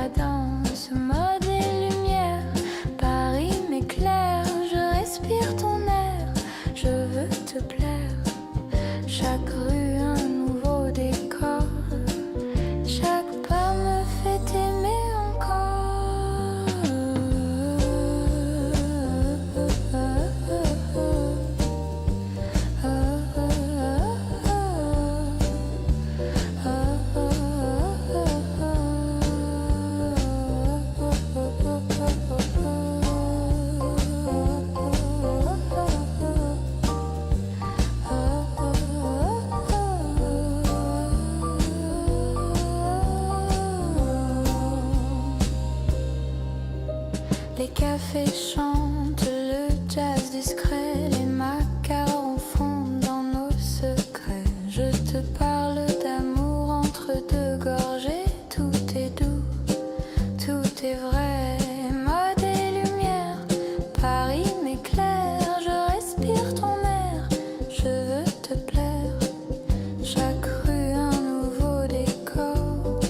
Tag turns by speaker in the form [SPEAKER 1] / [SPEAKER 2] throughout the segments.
[SPEAKER 1] la danse, mode et lumière. Paris m'éclaire, je respire ton air, je veux te plaire. Chaque rue un nouveau décor, chaque pas me fait aimer encore. Les cafés chantent le jazz discret, les macarons fondent dans nos secrets. Je te parle d'amour entre deux gorgées, tout est doux, tout est vrai. Mode et lumière, Paris m'éclaire, je respire ton air, je veux te plaire. Chaque rue un nouveau décor,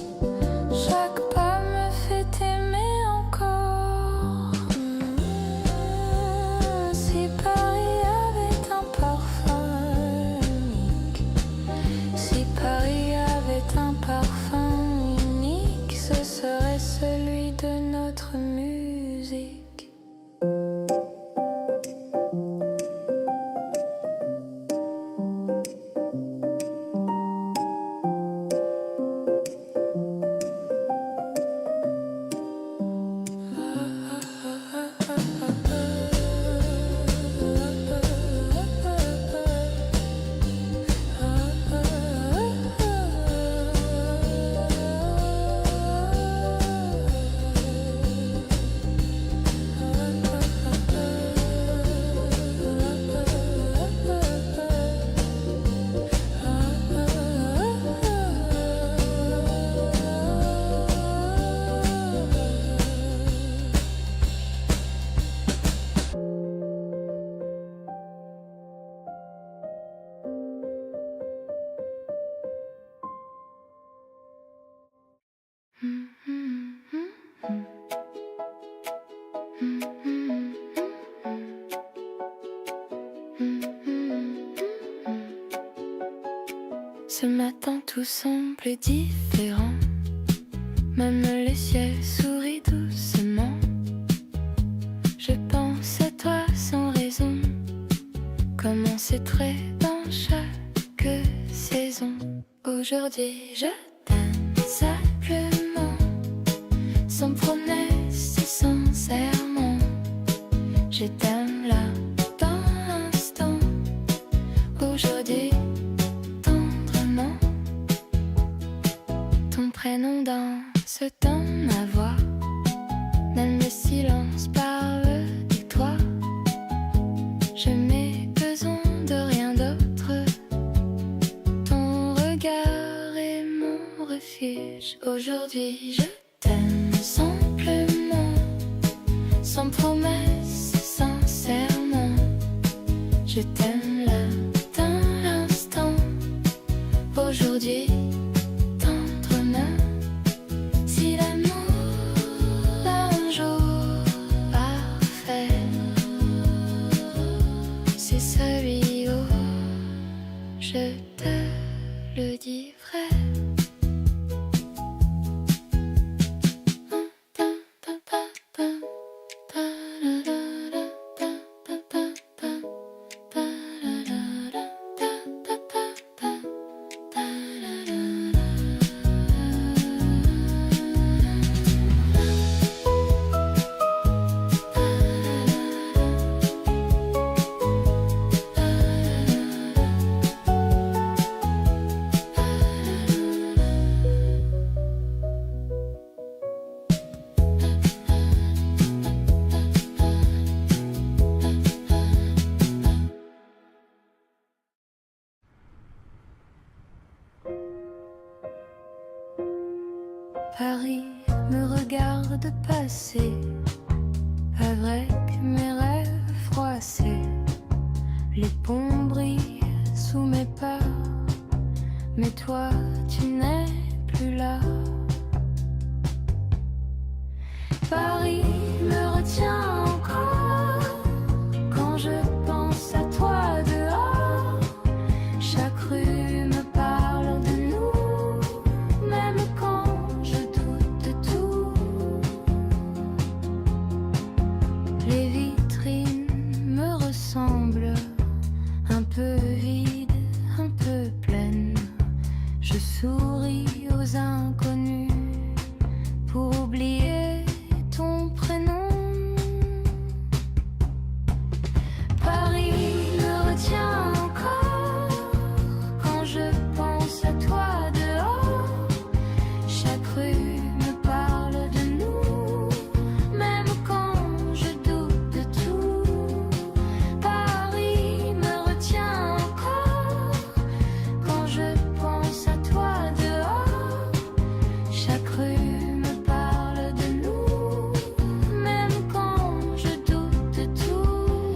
[SPEAKER 1] chaque pas me fait aimer encore. Si Paris avait un parfum unique, si Paris avait un parfum unique, ce serait celui de notre musique. Ce matin tout semble différent, même le ciel sourit doucement. Je pense à toi sans raison, comme on sait très dans chaque saison. Aujourd'hui je t'aime simplement, sans promesse et sans serment. Je t'aime là dans l'instant, aujourd'hui tendrement. Ton prénom danse dans ma voix, même le silence parle de toi. Je n'ai besoin de rien d'autre, ton regard est mon refuge. Aujourd'hui je t'aime simplement, sans promesse, sans serment. Je t'aime là dans l'instant, aujourd'hui tendrement. Si l'amour d'un jour parfait, c'est celui où je te le dis vrai. Paris me regarde passer avec mes rêves froissés. Les ponts brillent sous mes pas, mais toi tu n'es plus là. oublier ton prénom. Paris me retient encore quand je pense à toi dehors. Chaque rue me parle de nous, même quand je doute de tout. Paris me retient encore quand je pense à toi dehors. Chaque rue me parle de nous, même quand je doute de tout.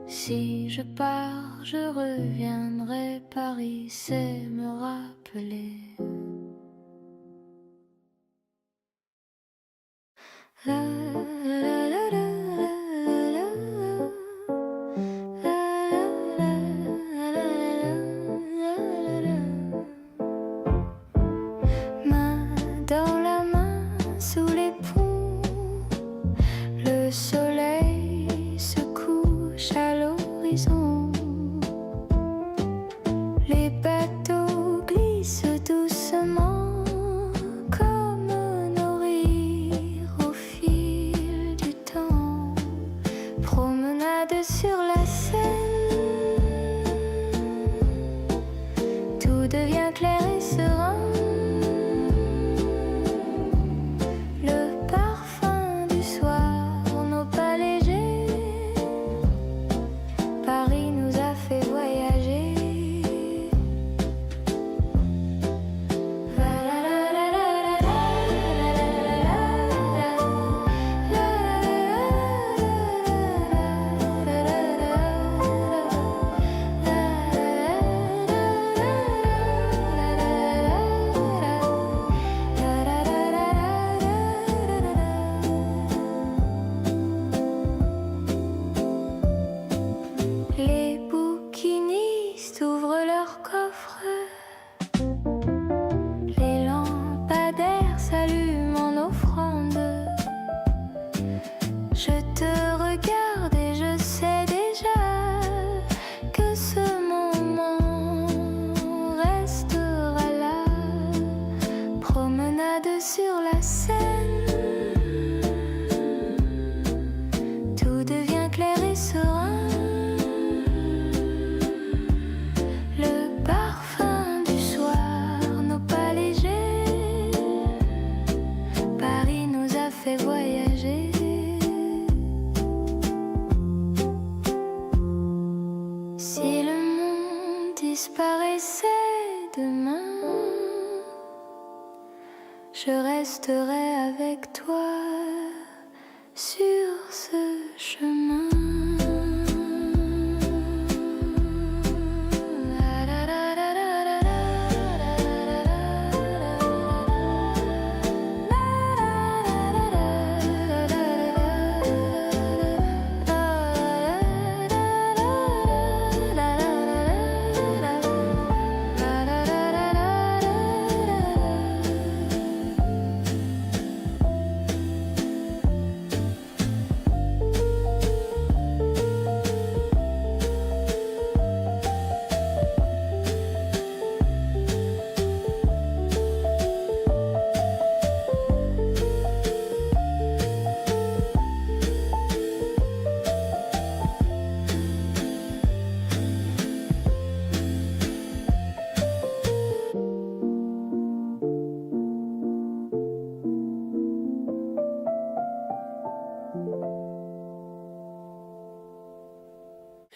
[SPEAKER 1] Si je pars, je reviendrai. Paris, c'est me rappeler. La, la, la, la, la, main dans la main sous les ponts, le soleil se couche à l'horizon. Les bateaux glissent doucement comme nos rires au fil du temps. Promenade sur la Seine, tout devient clair et serein. Le parfum du soir, nos pas légers. Paris nous a fait voyager. Les bouquinistes ouvrent leurs coffres, les lampadaires s'allument en offrande. Je te regarde et je sais déjà que ce moment restera là. Promenade sur la Seine, tout devient clair et serein. Le parfum du soir, nos pas légers. Paris nous a fait voyager. Si le monde disparaissait demain, je resterai avec toi sur ce chemin.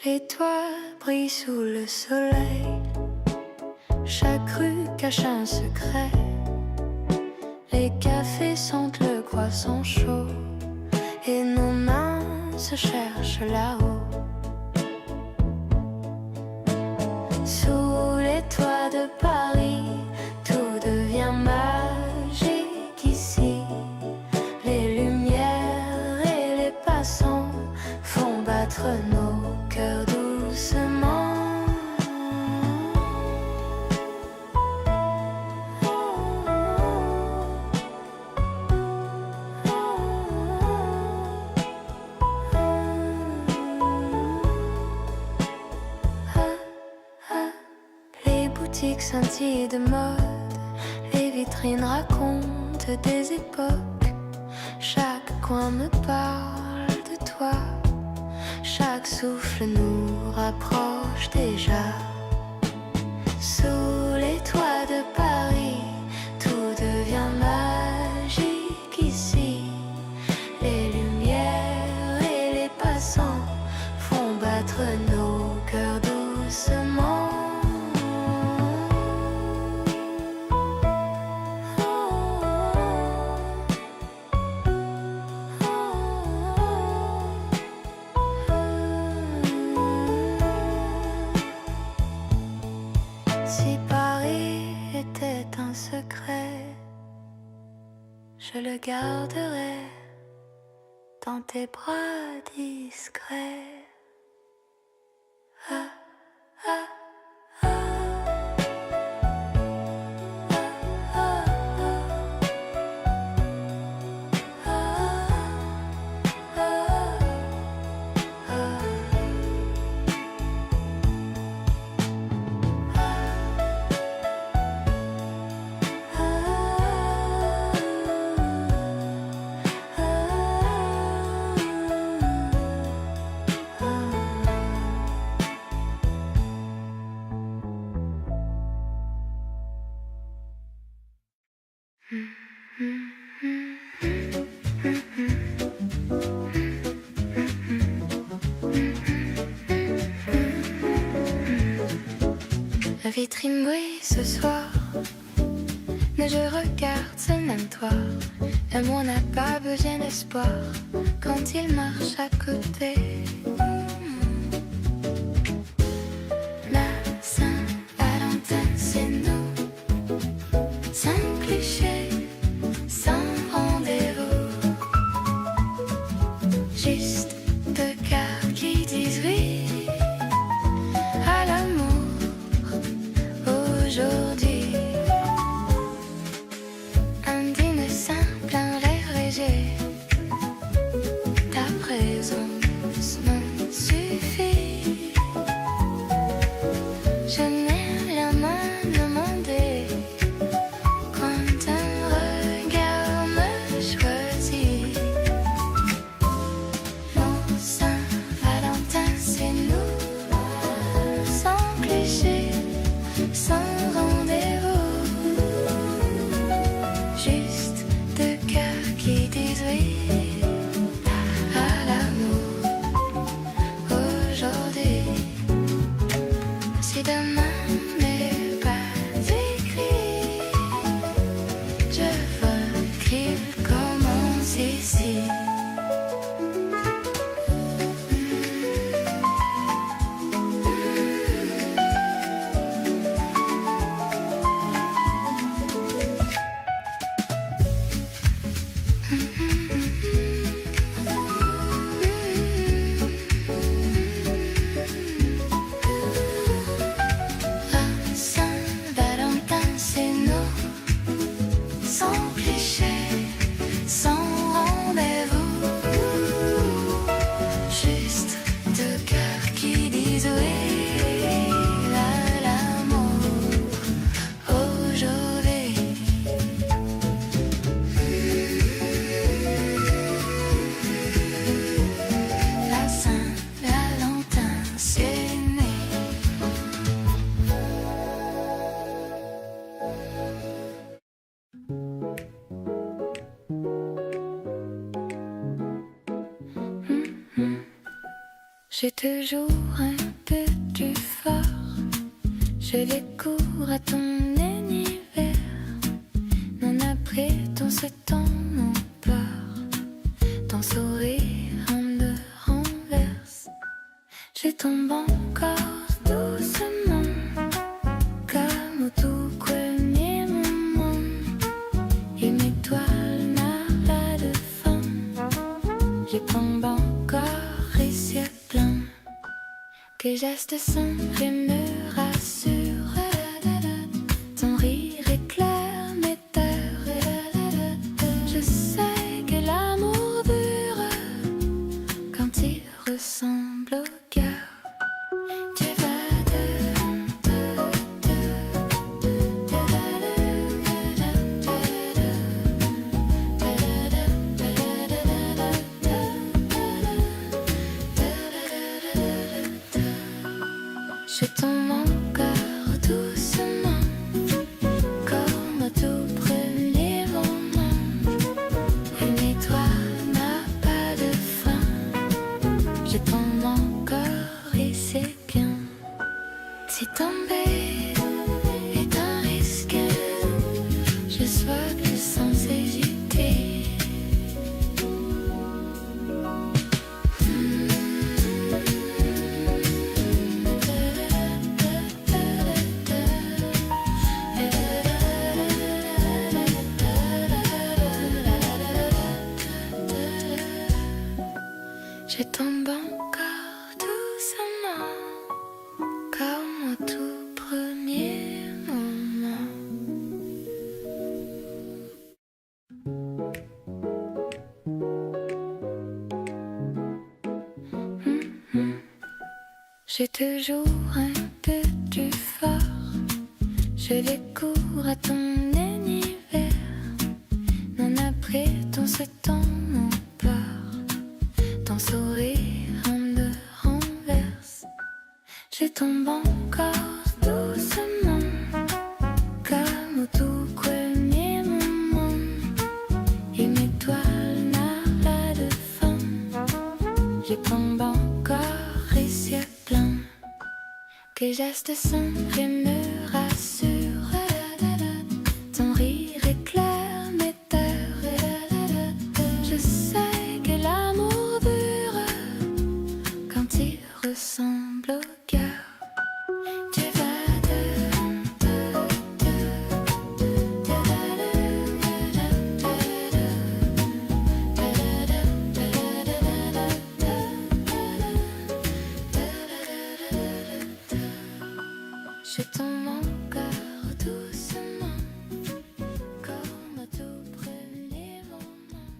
[SPEAKER 1] Les toits brillent sous le soleil, chaque rue cache un secret. Les cafés sentent le croissant chaud et nos mains se cherchent là-haut. Sous les toits de Paris, tout devient magique ici. Les lumières et les passants font battre nos cœurs doucement. Les boutiques scintillent de mode, les vitres vitrine raconte des époques. Chaque coin me parle de toi. Chaque souffle nous rapproche déjà. Sous les toits de Paris, tout devient magique ici. Les lumières et les passants font battre nos cœurs doucement. Si Paris était un secret, je le garderai dans tes bras discrets. Ah, ah, ah. Ah, ah, ah. Ah, ah. La vitrine brille ce soir, mais je regarde ce même toit. L'amour n'a pas besoin d'espoir quand il marche à côté. La Saint-Valentin, c'est nous, sans cliché, sans rendez-vous. Juste deux cœurs qui disent oui à l'amour aujourd'hui. Un dîner simple, un rêve léger. Ta présence me suffit. Je n'ai rien à demander quand un regard me choisit. Mon Saint-Valentin, c'est nous, sans cliché, sans rendez-vous. Juste deux cœurs qui disent oui à l'amour aujourd'hui. Si demain n'est pas écrit, je veux qu'il commence ici. La Saint-Valentin, c'est nous, sans cliché, sans rendez-vous. Juste deux cœurs qui disent oui à l'amour aujourd'hui. La Saint-Valentin, c'est né. J'ai toujours un peu du fort. Je les cours à ton univers. Non, après ton temps, mon peur. Ton sourire me renverse. Je tombe encore doucement, comme au tout premier moment. Et mes toiles n'ont pas de fin. Je tombe encore et c'est plein. Tes gestes simples me rassurent. Ton rire éclaire mes peurs. Je sais que l'amour dure quand il ressemble au cœur. Tu vas de Je tombe encore doucement, comme au tout premier moment. J'ai toujours un peu du fort. Je les cours à ton univers. Non, après ton ce temps mon peur. Ton sourire me renverse. Je tombe encore doucement, comme au tout premier moment. Et mes toiles n'ont pas de fin. Je tombe encore les yeux pleins. Tes gestes simples et me rassurent. Ton rire éclaire mes terres. Je sais que l'amour dure quand il ressemble au cœur. Tu Je tombe encore doucement, comme au tout premier moment.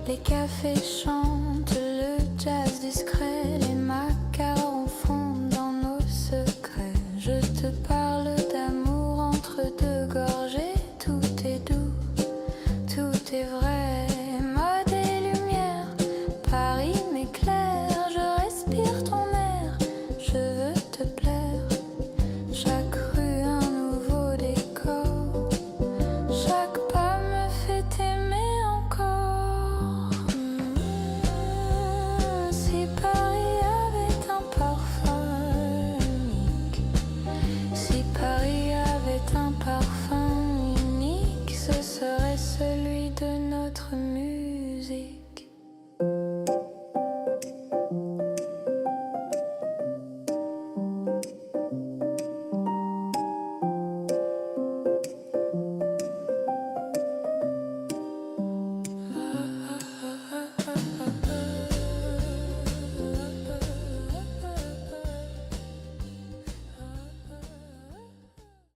[SPEAKER 1] Les cafés chantent le jazz discret, les macarons fondent dans nos secrets. Je te parle d'amour entre deux gorgées, tout est doux, tout est vrai.